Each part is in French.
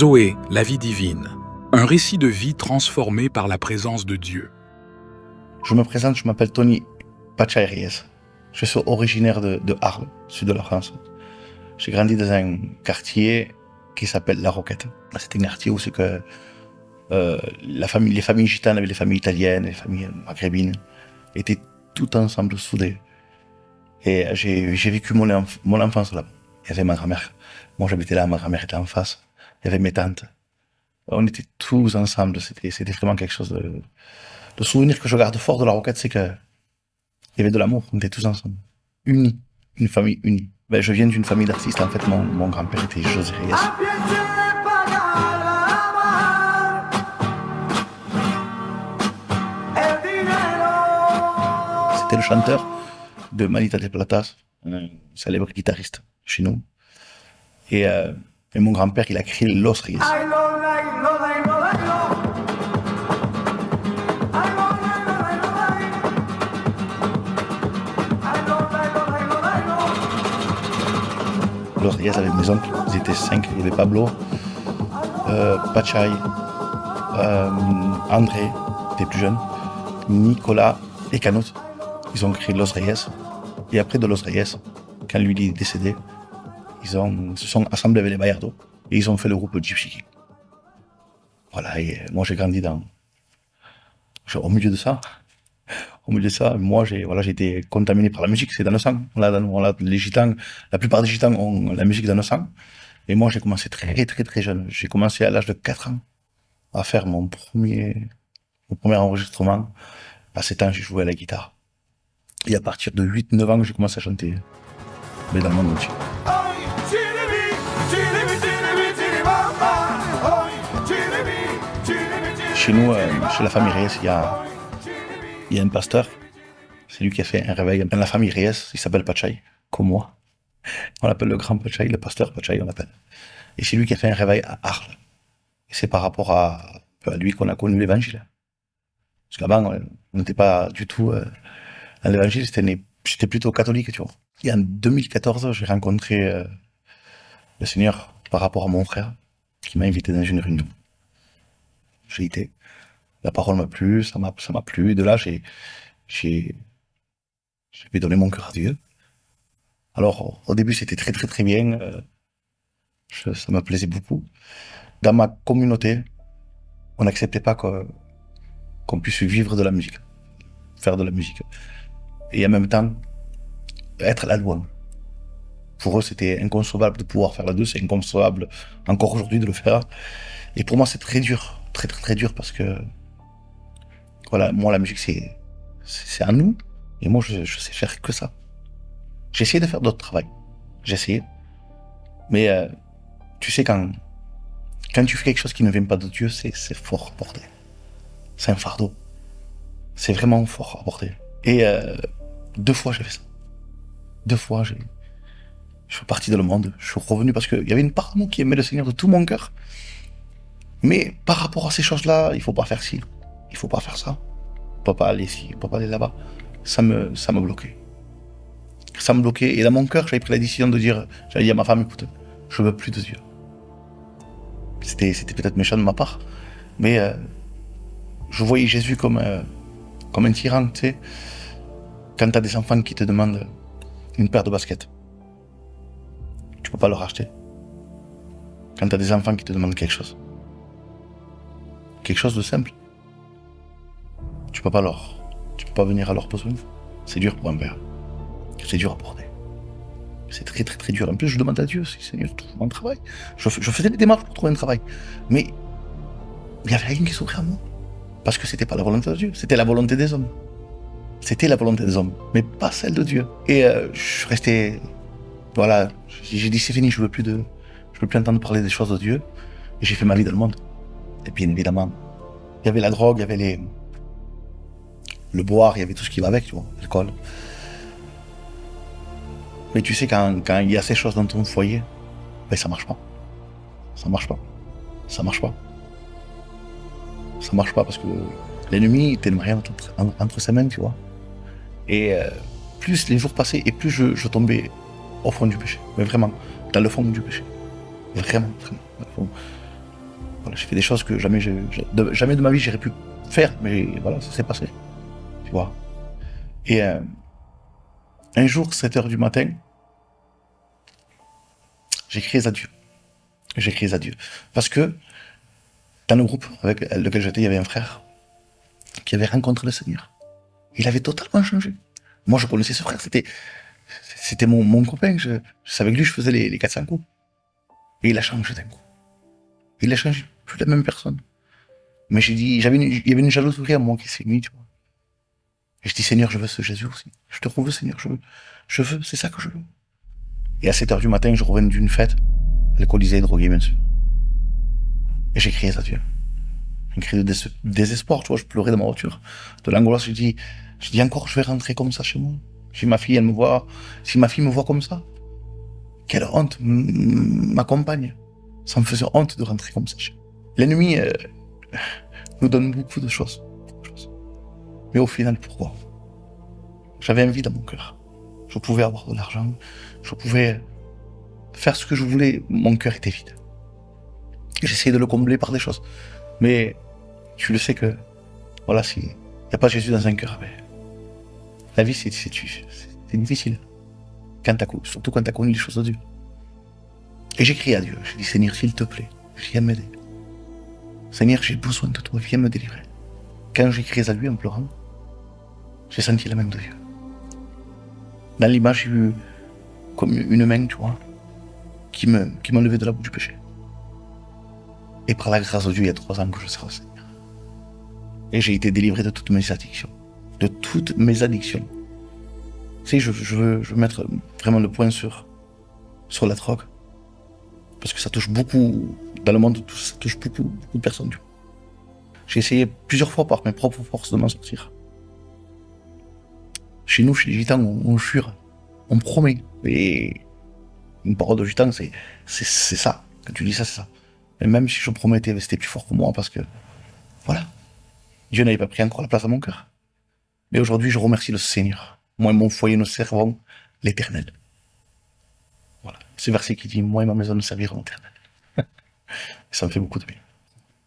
Zoé, la vie divine. Un récit de vie transformé par la présence de Dieu. Je me présente, je m'appelle Tony Pachay Reyes. Je suis originaire de Arles, sud de la France. J'ai grandi dans un quartier qui s'appelle La Roquette. C'est un quartier où c'est que les familles gitanes avec les familles italiennes, les familles maghrébines étaient tout ensemble soudées. Et j'ai vécu mon enfance là. Il y avait ma grand-mère. Moi j'habitais là, ma grand-mère était en face. Il y avait mes tantes. On était tous ensemble. C'était vraiment quelque chose de... Le souvenir que je garde fort de La Roquette, c'est que il y avait de l'amour. On était tous ensemble. Unis. Une famille unie. Ben, je viens d'une famille d'artistes. En fait, mon grand-père était José Reyes. C'était le chanteur de Manita de Platas, un célèbre guitariste chez nous. Et mon grand-père, il a créé Los Reyes. Los Reyes avec mes oncles, ils étaient 5. Il y avait Pablo, Pachay, André, qui était plus jeune, Nicolas et Canut. Ils ont créé Los Reyes. Et après de Los Reyes, quand lui est décédé, ils se sont assemblés avec les Bayardo et ils ont fait le groupe Gypsy King. Voilà, et moi j'ai grandi au milieu de ça. Au milieu de ça, moi j'ai été contaminé par la musique, c'est dans le sang. Les Gitans, la plupart des Gitans ont la musique dans le sang. Et moi j'ai commencé très jeune. J'ai commencé à l'âge de 4 ans à faire mon premier enregistrement. À 7 ans, j'ai joué à la guitare. Et à partir de 8-9 ans, j'ai commencé à chanter, mais dans le monde entier. Chez nous, chez la famille Reyes, il y a un pasteur. C'est lui qui a fait un réveil dans la famille Reyes. Il s'appelle Pachay, comme moi. On l'appelle le grand Pachay, le pasteur Pachay, on l'appelle. Et c'est lui qui a fait un réveil à Arles. Et c'est par rapport à lui qu'on a connu l'évangile. Parce qu'avant, on n'était pas du tout dans l'évangile, j'étais plutôt catholique, tu vois. Et en 2014, j'ai rencontré le Seigneur par rapport à mon frère, qui m'a invité dans une réunion. J'ai été. La parole m'a plu, ça m'a plu. Et de là, j'ai donné mon cœur à Dieu. Alors, au début, c'était très bien. Ça me plaisait beaucoup. Dans ma communauté, on n'acceptait pas qu'on puisse vivre de la musique, faire de la musique. Et en même temps, être la loi. Pour eux, c'était inconcevable de pouvoir faire la deux, c'est inconcevable encore aujourd'hui de le faire. Et pour moi, c'est très dur, très dur, parce que, voilà, moi, la musique, c'est à nous, et moi, je sais faire que ça. J'ai essayé de faire d'autres travails, j'ai essayé, mais tu sais, quand tu fais quelque chose qui ne vient pas de Dieu, c'est fort à porter. C'est un fardeau. C'est vraiment fort à porter. Et 2 fois, j'ai fait ça. 2 fois, je suis parti dans le monde, je suis revenu parce qu'il y avait une part de moi qui aimait le Seigneur de tout mon cœur. Mais par rapport à ces choses-là, il faut pas faire ci, il faut pas faire ça. On peut pas aller ici, on peut pas aller là-bas. Ça me bloquait. Ça me bloquait. Et dans mon cœur, j'avais pris la décision de dire, j'avais dit à ma femme, écoute, je veux plus de Dieu. C'était peut-être méchant de ma part, mais je voyais Jésus comme un tyran, tu sais. Quand t'as des enfants qui te demandent une paire de baskets, tu peux pas leur acheter. Quand t'as des enfants qui te demandent quelque chose de simple, tu peux pas venir à leurs besoins. C'est dur pour un père. C'est dur à porter. C'est très dur. En plus, je demande à Dieu, Seigneur, trouve un travail. Je faisais des démarches pour trouver un travail. Mais il y avait rien qui s'ouvrait à moi. Parce que c'était pas la volonté de Dieu, c'était la volonté des hommes. C'était la volonté des hommes, mais pas celle de Dieu. Et je suis resté... Voilà, j'ai dit c'est fini, je veux plus entendre parler des choses de Dieu. Et j'ai fait ma vie dans le monde. Et bien évidemment, il y avait la drogue, il y avait le boire, il y avait tout ce qui va avec, tu vois, l'alcool. Mais tu sais, quand il y a ces choses dans ton foyer, ben ça marche pas. Ça marche pas parce que l'ennemi était marié entre ses mains, tu vois. Et plus les jours passaient et plus je tombais au fond du péché. Mais vraiment, dans le fond du péché. Vraiment, dans le fond. Voilà, j'ai fait des choses que jamais de ma vie j'aurais pu faire, mais voilà, ça s'est passé. Tu vois. Et un jour, 7 h du matin, j'ai crié à Dieu. J'ai crié à Dieu. Parce que dans le groupe avec lequel j'étais, il y avait un frère qui avait rencontré le Seigneur. Il avait totalement changé. Moi, je connaissais ce frère, c'était mon copain. C'est avec lui que je faisais les 400 coups. Et il a changé d'un coup. Il a changé, plus la même personne. Mais j'ai dit, il y avait une jalousie en moi qui s'est mise, tu vois. Et je dis, Seigneur, je veux ce Jésus aussi. Je te veux, Seigneur, je veux, c'est ça que je veux. Et à 7 h du matin, je revenais d'une fête, alcoolisé et drogué, bien sûr. Et j'ai crié à Dieu. Un cri de désespoir, tu vois, je pleurais dans ma voiture. De l'angoisse, je dis encore, je vais rentrer comme ça chez moi. Si ma fille, me voit comme ça, quelle honte, ma compagne. Ça me faisait honte de rentrer comme ça chez moi. L'ennemi nous donne beaucoup de choses. Mais au final, pourquoi? J'avais un vide dans mon cœur. Je pouvais avoir de l'argent, je pouvais faire ce que je voulais, mon cœur était vide. J'essayais de le combler par des choses. Mais tu le sais que, voilà, s'il n'y a pas Jésus dans un cœur, ben, la vie c'est difficile. Surtout quand tu as connu les choses de Dieu. Et j'ai crié à Dieu, j'ai dit, Seigneur, s'il te plaît, viens m'aider. Seigneur, j'ai besoin de toi, viens me délivrer. Quand j'ai crié à lui en pleurant, j'ai senti la main de Dieu. Dans l'image, j'ai vu comme une main, tu vois, qui m'a levé de la boue du péché. Et par la grâce de Dieu, il y a 3 ans que je sers le Seigneur. Et j'ai été délivré de toutes mes addictions. De toutes mes addictions. Tu sais, je veux mettre vraiment le point sur la drogue. Parce que ça touche beaucoup, dans le monde, ça touche beaucoup de personnes. J'ai essayé plusieurs fois par mes propres forces de m'en sortir. Chez nous, chez les gitans, on jure, on promet. Et une parole de gitan, c'est ça. Quand tu dis ça, c'est ça. Et même si je promettais, c'était plus fort que moi, parce que, voilà, Dieu n'avait pas pris encore la place à mon cœur. Mais aujourd'hui, je remercie le Seigneur. Moi et mon foyer, nous servons l'Éternel. Voilà. Ce verset qui dit, moi et ma maison, nous servirons l'Éternel. Ça me fait beaucoup de bien.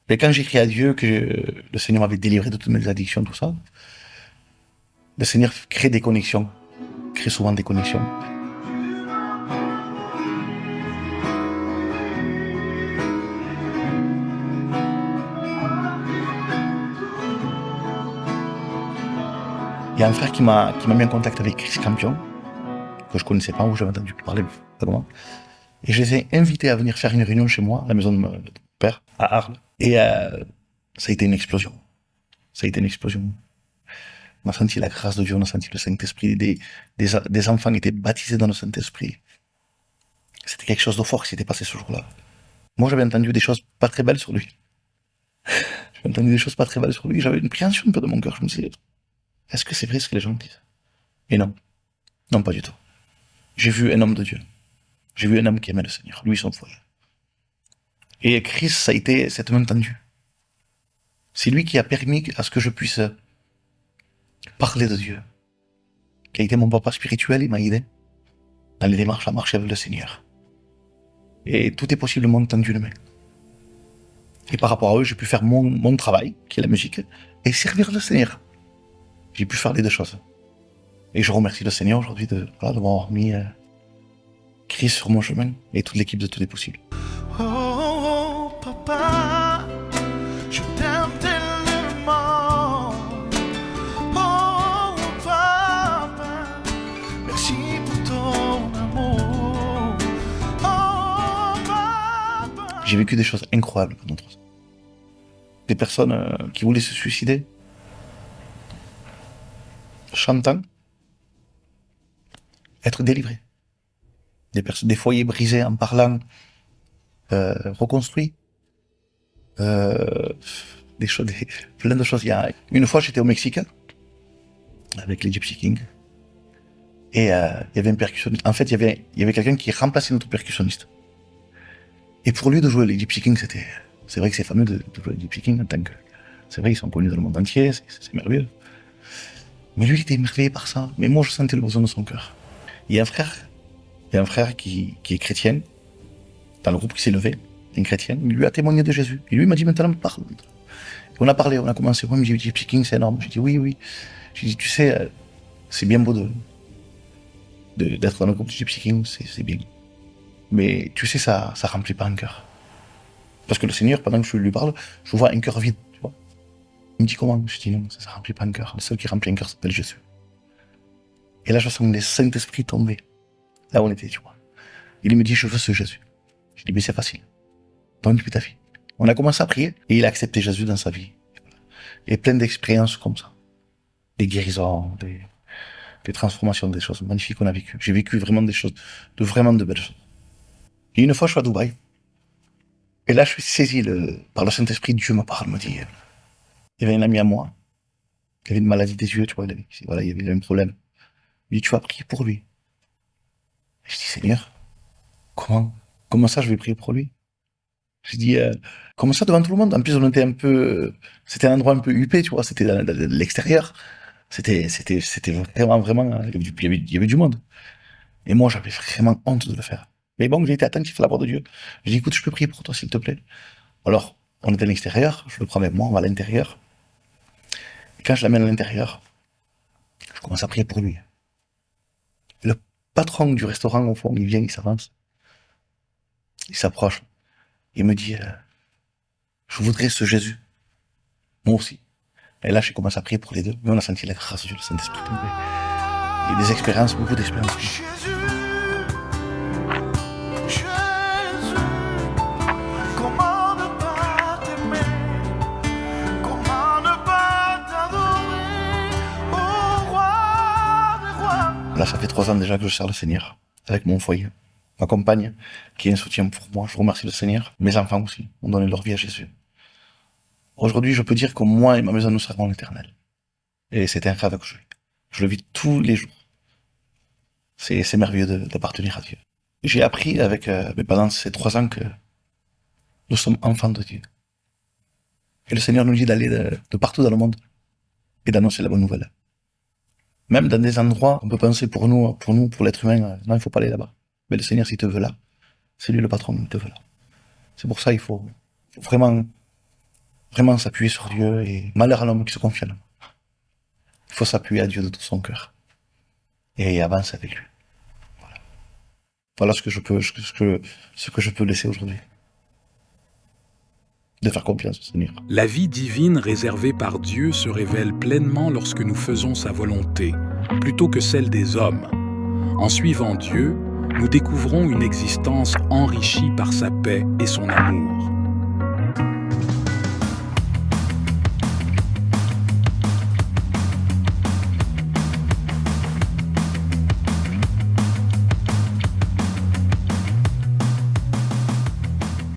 Et quand j'ai crié à Dieu que le Seigneur m'avait délivré de toutes mes addictions, tout ça, le Seigneur crée des connexions, crée souvent des connexions. Il y a un frère qui m'a mis en contact avec Chris Campion, que je connaissais pas, où j'avais entendu parler vaguement. Et je les ai invités à venir faire une réunion chez moi, à la maison de mon père, à Arles. Et ça a été une explosion. Ça a été une explosion. On a senti la grâce de Dieu, on a senti le Saint-Esprit. Des enfants étaient baptisés dans le Saint-Esprit. C'était quelque chose de fort qui s'était passé ce jour-là. Moi, j'avais entendu des choses pas très belles sur lui. J'avais entendu des choses pas très belles sur lui. J'avais une préhension un peu de mon cœur. Je me disais, est-ce que c'est vrai ce que les gens disent? Et non. Non, pas du tout. J'ai vu un homme de Dieu. J'ai vu un homme qui aimait le Seigneur, lui et son foyer. Et Chris, ça a été cette main tendue. C'est lui qui a permis à ce que je puisse parler de Dieu. Qui a été mon papa spirituel, il m'a aidé dans les démarches à marcher avec le Seigneur. Et tout est possiblement tendu une main. Et par rapport à eux, j'ai pu faire mon travail, qui est la musique, et servir le Seigneur. J'ai pu faire les deux choses. Et je remercie le Seigneur aujourd'hui de m'avoir mis Chris sur mon chemin et toute l'équipe de Tout est possible. Oh, papa, je t'aime tellement. Oh, papa, merci pour ton amour. Oh, papa. J'ai vécu des choses incroyables pendant 3 ans. Des personnes qui voulaient se suicider, chantant, être délivrées. Des foyers brisés en parlant, reconstruits. Plein de choses. Une fois, j'étais au Mexique avec les Gypsy Kings. Et il y avait un percussionniste. En fait, il y avait quelqu'un qui remplaçait notre percussionniste. Et pour lui, de jouer les Gypsy Kings, c'est vrai que c'est fameux de jouer les Gypsy Kings en tant que... C'est vrai, ils sont connus dans le monde entier, c'est merveilleux. Mais lui, il était émerveillé par ça. Mais moi, je sentais le besoin de son cœur. Il y a un frère qui est chrétien, dans le groupe qui s'est levé. un chrétien, il lui a témoigné de Jésus. Et lui m'a dit maintenant, parle. On a parlé, on a commencé. Moi, il me dit, Gypsy King, c'est énorme. J'ai dit, oui, oui. J'ai dit, tu sais, c'est bien beau d'être dans le groupe de Gypsy King, c'est bien. Mais tu sais, ça remplit pas un cœur. Parce que le Seigneur, pendant que je lui parle, je vois un cœur vide, tu vois. Il me dit comment? Je dis non, ça remplit pas un cœur. Le seul qui remplit un cœur s'appelle Jésus. Et là, je sens le Saint-Esprit tomber. Là où on était, tu vois. Il me dit, je veux ce Jésus. Je dis, mais c'est facile. Donne depuis ta vie. On a commencé à prier et il a accepté Jésus dans sa vie. Et plein d'expériences comme ça. Des guérisons, des transformations, des choses magnifiques qu'on a vécues. J'ai vécu vraiment des choses, vraiment de belles choses. Et une fois, je suis à Dubaï. Et là, je suis saisi par le Saint-Esprit. Dieu me parle, me dit, il y avait un ami à moi. Il avait une maladie des yeux, tu vois. Il avait un problème. Il dit, tu vas prier pour lui. Et je dis, Seigneur, comment ça je vais prier pour lui? J'ai dit, comment ça devant tout le monde? En plus, on était c'était un endroit un peu huppé, tu vois, c'était de l'extérieur. C'était vraiment, il y avait du monde. Et moi, j'avais vraiment honte de le faire. Mais bon, j'ai été attentif à la voix de Dieu. J'ai dit, écoute, je peux prier pour toi, s'il te plaît. Alors, on était à l'extérieur, je le prends avec moi, on va à l'intérieur. Et quand je l'amène à l'intérieur, je commence à prier pour lui. Et le patron du restaurant, au fond, il vient, il s'avance. Il s'approche. Il me dit, je voudrais ce Jésus. Moi aussi. Et là, j'ai commencé à prier pour les deux. Mais on a senti la grâce de Dieu, le Saint-Esprit tomber. Et des expériences, beaucoup d'expériences. Jésus, Jésus, comment ne pas t'aimer? Comment ne pas t'adorer, ô roi des rois? Là, ça fait 3 ans déjà que je sers le Seigneur, avec mon foyer. Ma compagne, qui est un soutien pour moi, je remercie le Seigneur. Mes enfants aussi, ont donné leur vie à Jésus. Aujourd'hui, je peux dire que moi et ma maison, nous servons l'Éternel. Et c'est un rêve que je vis. Je le vis tous les jours. C'est merveilleux d'appartenir à Dieu. J'ai appris pendant ces 3 ans que nous sommes enfants de Dieu. Et le Seigneur nous dit d'aller de partout dans le monde et d'annoncer la bonne nouvelle. Même dans des endroits, on peut penser pour l'être humain, non, il faut pas aller là-bas. Mais le Seigneur, s'il te veut là, c'est lui le patron, il te veut là. C'est pour ça qu'il faut vraiment s'appuyer sur Dieu et malheur à l'homme qui se confie en l'homme. Il faut s'appuyer à Dieu de tout son cœur et avancer avec lui. Voilà ce que je peux laisser aujourd'hui. De faire confiance au Seigneur. La vie divine réservée par Dieu se révèle pleinement lorsque nous faisons sa volonté, plutôt que celle des hommes. En suivant Dieu, nous découvrons une existence enrichie par sa paix et son amour.